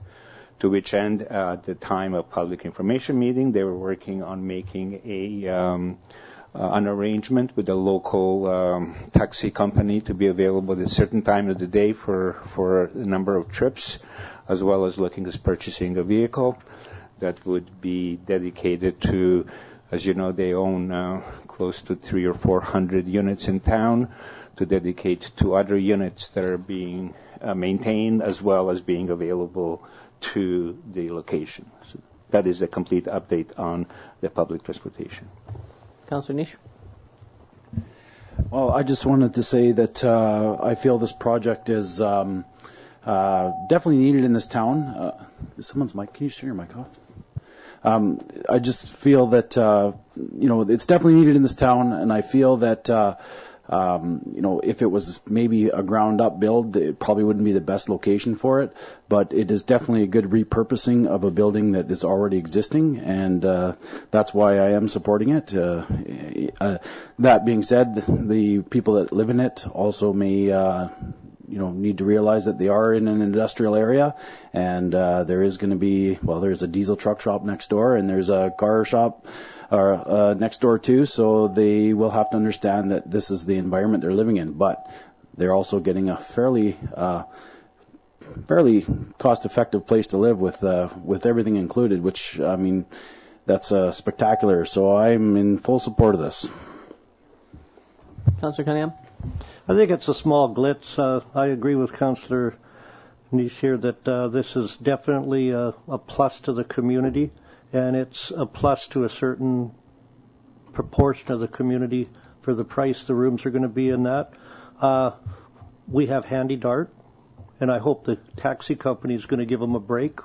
to which end, at the time of public information meeting, they were working on making an arrangement with a local taxi company to be available at a certain time of the day for a number of trips, as well as looking at purchasing a vehicle that would be dedicated to, as you know, they own close to 300 or 400 units in town, to dedicate to other units that are being maintained as well as being available to the location. So that is a complete update on the public transportation. Councillor Nish. Well, I just wanted to say that I feel this project is definitely needed in this town. Is someone's mic? Can you turn your mic off? I just feel that it's definitely needed in this town, and I feel that if it was maybe a ground-up build, it probably wouldn't be the best location for it. But it is definitely a good repurposing of a building that is already existing, and that's why I am supporting it. That being said, the people that live in it also may need to realize that they are in an industrial area, and there is going to be, there's a diesel truck shop next door, and there's a car shop next door too, so they will have to understand that this is the environment they're living in, but they're also getting a fairly cost-effective place to live with everything included, which, I mean, that's spectacular, so I'm in full support of this. Councillor Cunningham? I think it's a small glitz. I agree with Councillor Nish here that this is definitely a plus to the community, and it's a plus to a certain proportion of the community for the price the rooms are going to be in that. We have Handy Dart, and I hope the taxi company is going to give them a break.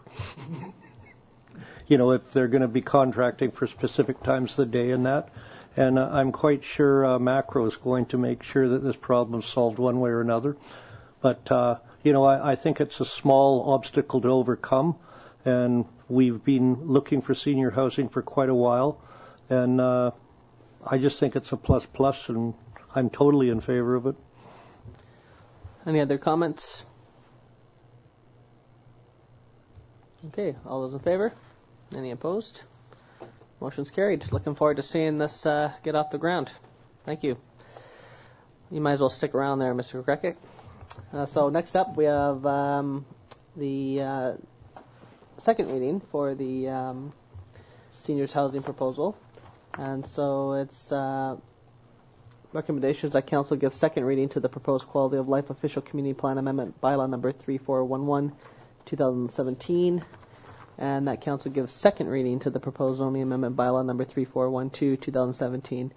If they're going to be contracting for specific times of the day and that. And I'm quite sure Macro is going to make sure that this problem is solved one way or another. But, I think it's a small obstacle to overcome. And we've been looking for senior housing for quite a while. And I just think it's a plus, and I'm totally in favor of it. Any other comments? Okay, all those in favor? Any opposed? Motion's carried. Looking forward to seeing this get off the ground. Thank you. You might as well stick around there, Mr. Krekic. So next up, we have the second reading for the seniors housing proposal. And so it's recommendations that Council give second reading to the proposed Quality of Life Official Community Plan Amendment Bylaw number 3411, 2017. And that Council gives second reading to the proposed zoning amendment bylaw number 3412, 2017,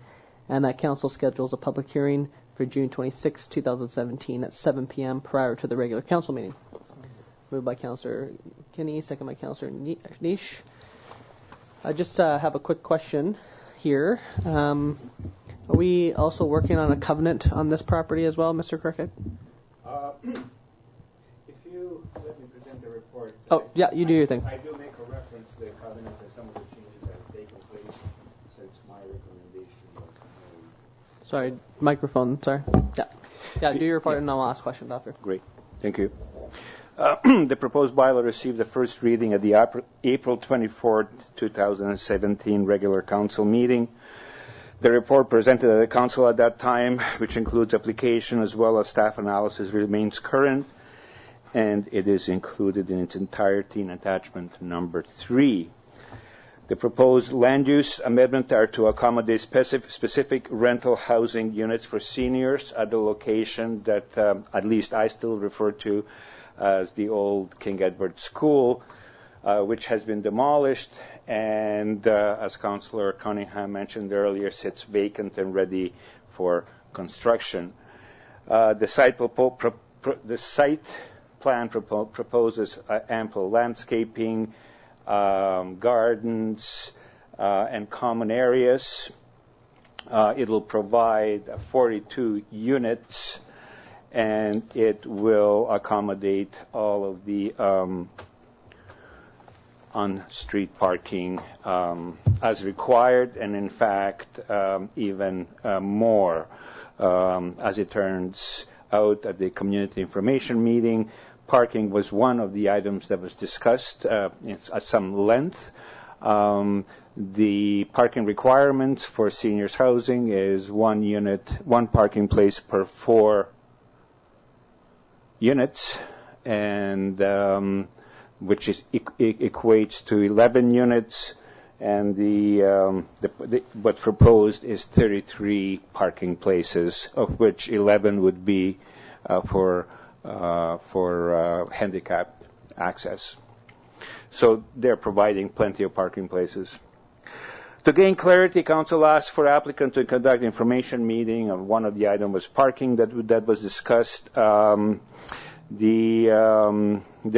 and that Council schedules a public hearing for June 26, 2017 at 7 p.m. prior to the regular Council meeting. Moved by Councillor Kinney, second by Councillor Nish. I just have a quick question here. Are we also working on a covenant on this property as well, Mr. Kirkhead? If you let me present the report. Oh, yeah, you do your thing. I do make a reference to the covenant and some of the changes that have taken place since my recommendation was made. Sorry, microphone, sorry. Yeah, do your report and I'll ask questions after. Great, thank you. The proposed bylaw received the first reading at the April 24, 2017 regular council meeting. The report presented at the council at that time, which includes application as well as staff analysis, remains current, and it is included in its entirety in attachment number 3. The proposed land use amendment are to accommodate specific rental housing units for seniors at the location that at least I still refer to as the old King Edward School, which has been demolished and, as Councillor Cunningham mentioned earlier, sits vacant and ready for construction. The site plan proposes ample landscaping, gardens, and common areas. It will provide 42 units, and it will accommodate all of the on-street parking as required, and in fact, even more. As it turns out at the community information meeting, parking was one of the items that was discussed at some length. The parking requirements for seniors housing is one parking place per 4 units, and which equates to 11 units, and what proposed is 33 parking places, of which 11 would be for handicap access. So they're providing plenty of parking places. To gain clarity, Council asked for applicant to conduct information meeting. One of the items was parking that was discussed. There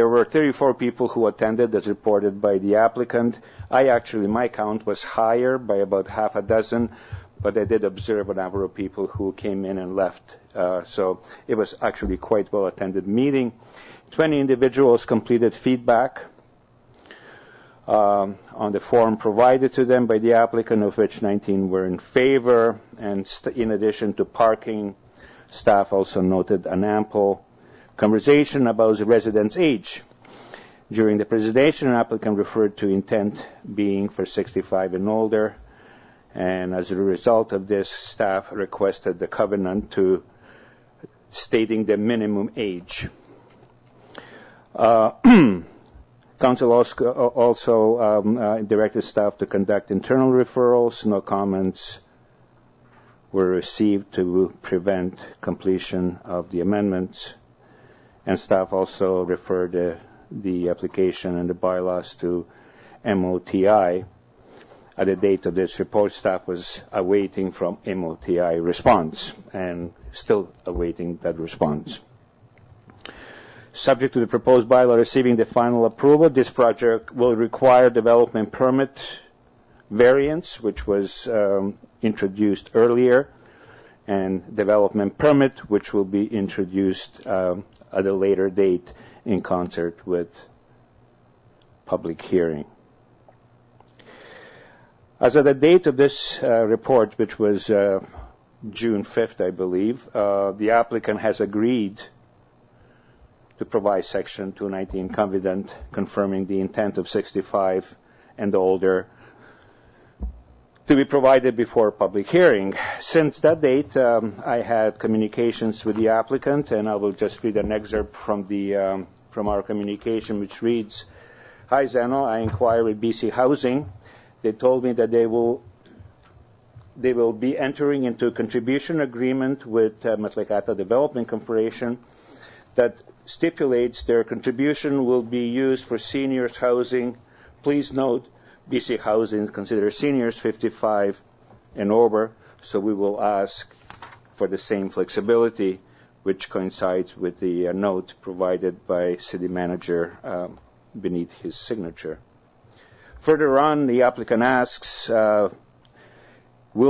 were 34 people who attended, as reported by the applicant. My count was higher by about half a dozen, but I did observe a number of people who came in and left. So it was actually quite well-attended meeting. 20 individuals completed feedback on the form provided to them by the applicant, of which 19 were in favor. And in addition to parking, staff also noted an ample conversation about the resident's age. During the presentation, an applicant referred to intent being for 65 and older, and as a result of this, staff requested the covenant to stating the minimum age. Council also directed staff to conduct internal referrals. No comments were received to prevent completion of the amendments. And staff also referred the application and the bylaws to MOTI. At the date of this report, staff was awaiting from MOTI response and still awaiting that response. Subject to the proposed bylaw receiving the final approval, this project will require development permit variance, which was introduced earlier, and development permit, which will be introduced at a later date in concert with public hearing. As of the date of this report, which was June 5th, I believe, the applicant has agreed to provide Section 219 covenant confirming the intent of 65 and older to be provided before public hearing. Since that date, I had communications with the applicant, and I will just read an excerpt from our communication, which reads, "Hi Zeno, I inquired with BC Housing. They told me that they will be entering into a contribution agreement with Matlakata Development Corporation that stipulates their contribution will be used for seniors housing. Please note, BC Housing considers seniors 55 and over, so we will ask for the same flexibility, which coincides with the note provided by City Manager beneath his signature." Further on, the applicant asks, will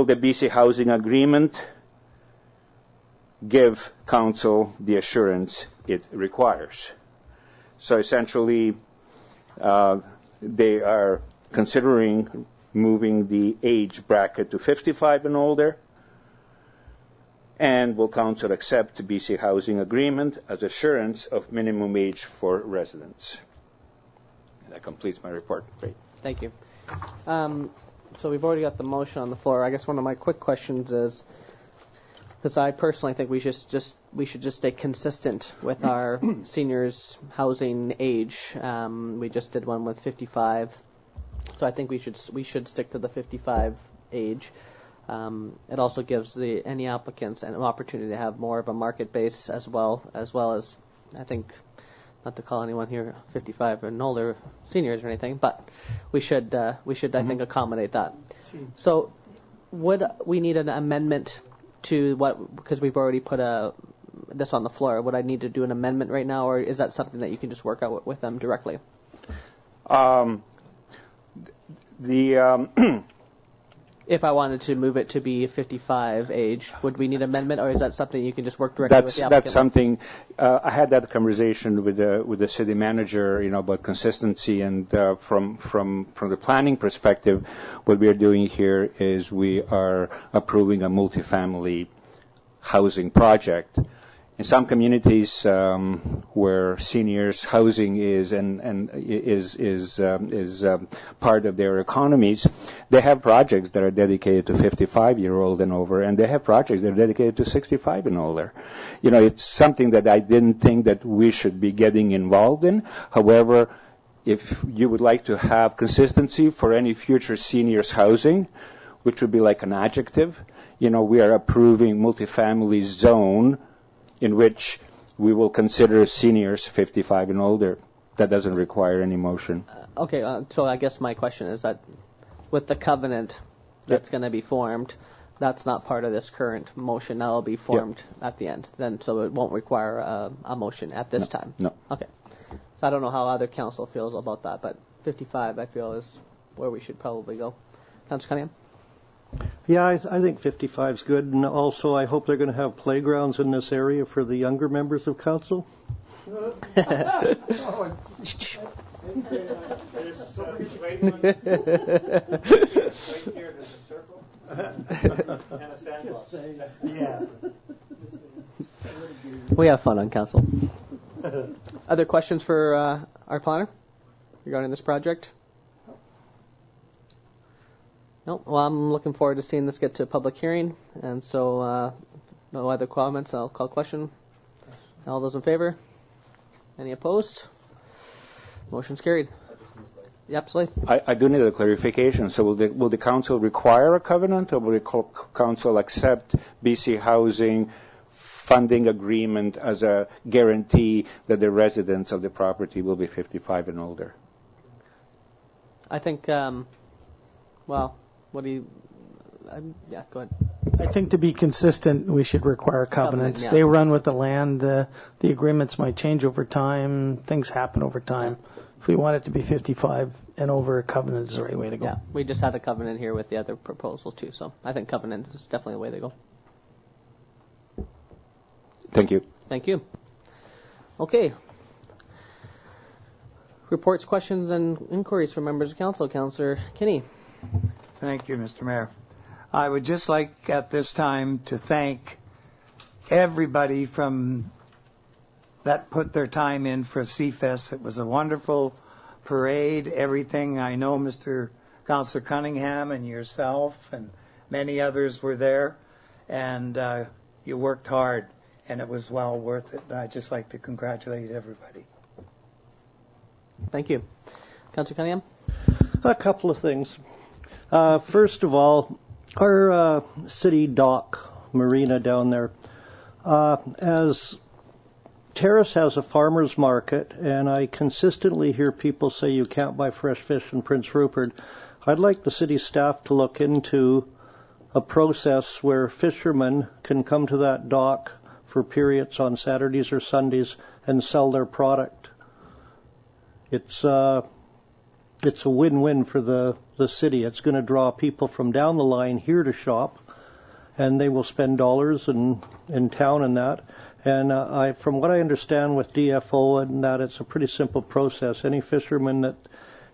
the BC Housing agreement give Council the assurance it requires? So essentially, they are considering moving the age bracket to 55 and older, and will Council accept the BC Housing agreement as assurance of minimum age for residents? That completes my report. Great. Thank you. So we've already got the motion on the floor. I guess one of my quick questions is, because I personally think we should just stay consistent with our seniors housing age. We just did one with 55, so I think we should stick to the 55 age. It also gives any applicants an opportunity to have more of a market base as well as I think not to call anyone here 55 and older seniors or anything, but we should I think accommodate that. So would we need an amendment to what, because we've already put this on the floor, would I need to do an amendment right now, or is that something that you can just work out with them directly? If I wanted to move it to be 55 age, would we need amendment, or is that something you can just work directly with the applicant? That's something. I had that conversation with the city manager, about consistency, and from the planning perspective, what we are doing here is we are approving a multifamily housing project. In some communities where seniors housing is part of their economies, they have projects that are dedicated to 55-year-old and over, and they have projects that are dedicated to 65 and older. It's something that I didn't think that we should be getting involved in. However, if you would like to have consistency for any future seniors housing, which would be like an adjective, we are approving multifamily zone in which we will consider seniors 55 and older. That doesn't require any motion. Okay, so I guess my question is that with the covenant that's going to be formed, that's not part of this current motion. That will be formed at the end. Then, so it won't require a motion at this time. No. Okay. So I don't know how other council feels about that, but 55 I feel is where we should probably go. Councillor Cunningham? Yeah, I think 55 is good, and also I hope they're going to have playgrounds in this area for the younger members of council. We have fun on council. Other questions for our planner regarding this project? No. Well, I'm looking forward to seeing this get to a public hearing, and so no other comments. I'll call question. All those in favor? Any opposed? Motion's carried. Yeah, absolutely. I do need a clarification. So will the council require a covenant, or will the council accept BC Housing funding agreement as a guarantee that the residents of the property will be 55 and older? I think, well, what do you... yeah, go ahead. I think to be consistent, we should require covenants. Yeah. They run with the land. The agreements might change over time. Things happen over time. If we want it to be 55 and over, a covenant is the right way to go. Yeah, we just had a covenant here with the other proposal too, so I think covenant is definitely the way to go. Thank you. Thank you. Okay. Reports, questions, and inquiries from members of council. Councillor Kinney. Thank you, Mr. Mayor. I would just like at this time to thank everybody from that put their time in for CFES. It was a wonderful parade, everything. I know Mr. Councillor Cunningham and yourself and many others were there, and you worked hard, and it was well worth it. I'd just like to congratulate everybody. Thank you. Councillor Cunningham? A couple of things. First of all, our city dock marina down there, as Terrace has a farmer's market, and I consistently hear people say you can't buy fresh fish in Prince Rupert. I'd like the city staff to look into a process where fishermen can come to that dock for periods on Saturdays or Sundays and sell their product. It's a win-win for the city. It's going to draw people from down the line here to shop, and they will spend dollars in town and that. And from what I understand with DFO and that, it's a pretty simple process. Any fisherman that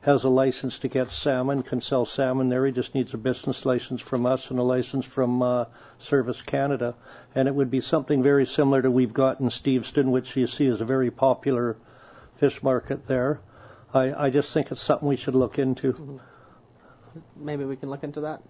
has a license to get salmon can sell salmon there. He just needs a business license from us and a license from Service Canada. And it would be something very similar to we've got in Steveston, which you see is a very popular fish market there. I just think it's something we should look into. Mm-hmm. Maybe we can look into that.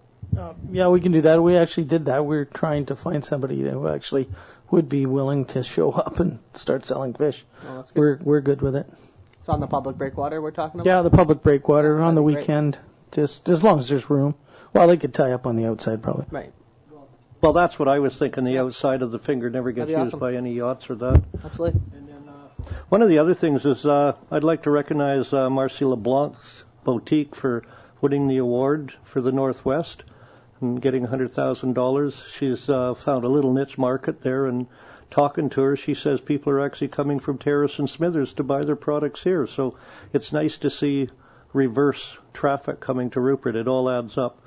Yeah, we can do that. We actually did that. We're trying to find somebody who actually would be willing to show up and start selling fish. Oh, that's good. We're good with it. It's on the public breakwater we're talking about? Yeah, the public breakwater on the weekend, just as long as there's room. Well, they could tie up on the outside probably. Right. Well, that's what I was thinking. The outside of the finger never gets used by any yachts or that. Absolutely. And then One of the other things is I'd like to recognize Marcy LeBlanc's boutique for winning the award for the Northwest and getting $100,000. She's found a little niche market there, and talking to her, she says people are actually coming from Terrace and Smithers to buy their products here. So it's nice to see reverse traffic coming to Rupert. It all adds up.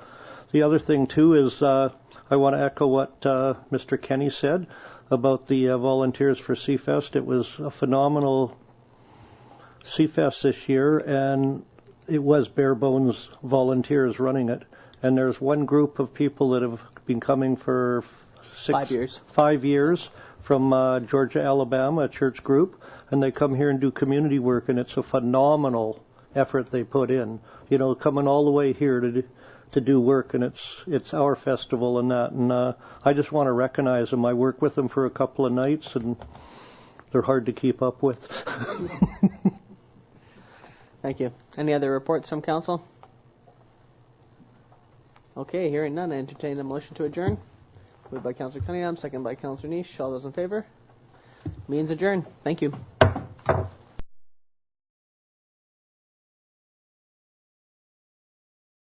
The other thing, too, is I want to echo what Mr. Kenny said about the volunteers for Seafest. It was a phenomenal Seafest this year, and it was bare bones volunteers running it. And there's one group of people that have been coming for 5 years from Georgia, Alabama, a church group, and they come here and do community work, and it's a phenomenal effort they put in. You know, coming all the way here to do work, and it's our festival and that. And I just want to recognize them. I work with them for a couple of nights, and they're hard to keep up with. Thank you. Any other reports from council? Okay, hearing none, I entertain a motion to adjourn. Moved by Councillor Cunningham, second by Councillor Niche. All those in favor? Means adjourned. Thank you.